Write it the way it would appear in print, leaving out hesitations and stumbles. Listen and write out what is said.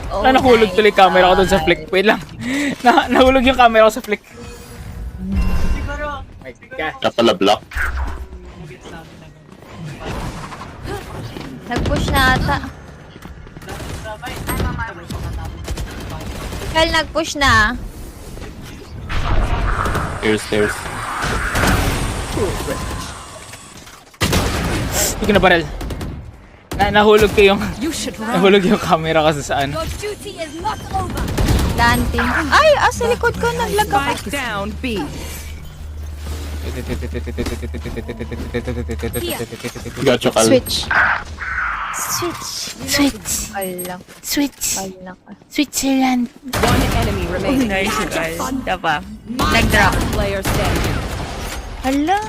Oh, Nahulog tuloy camera ko dun sa flick. Wait lang. Nahulog yung camera ko sa flick. My God. Kaya pala block. Nag-push na ata. Kyle, nag-push na. Stairs. Hindi ko na barrel. Nahulog ko yung... Nahulog yung camera kasi saan. Dante. Ay, sa likod ko naglag ako. Spike down B. Gacho kal. Switch. Alam. Switzerland. One enemy remaining. Nice, guys. Diba? Nag-drop. Player standing. Hala.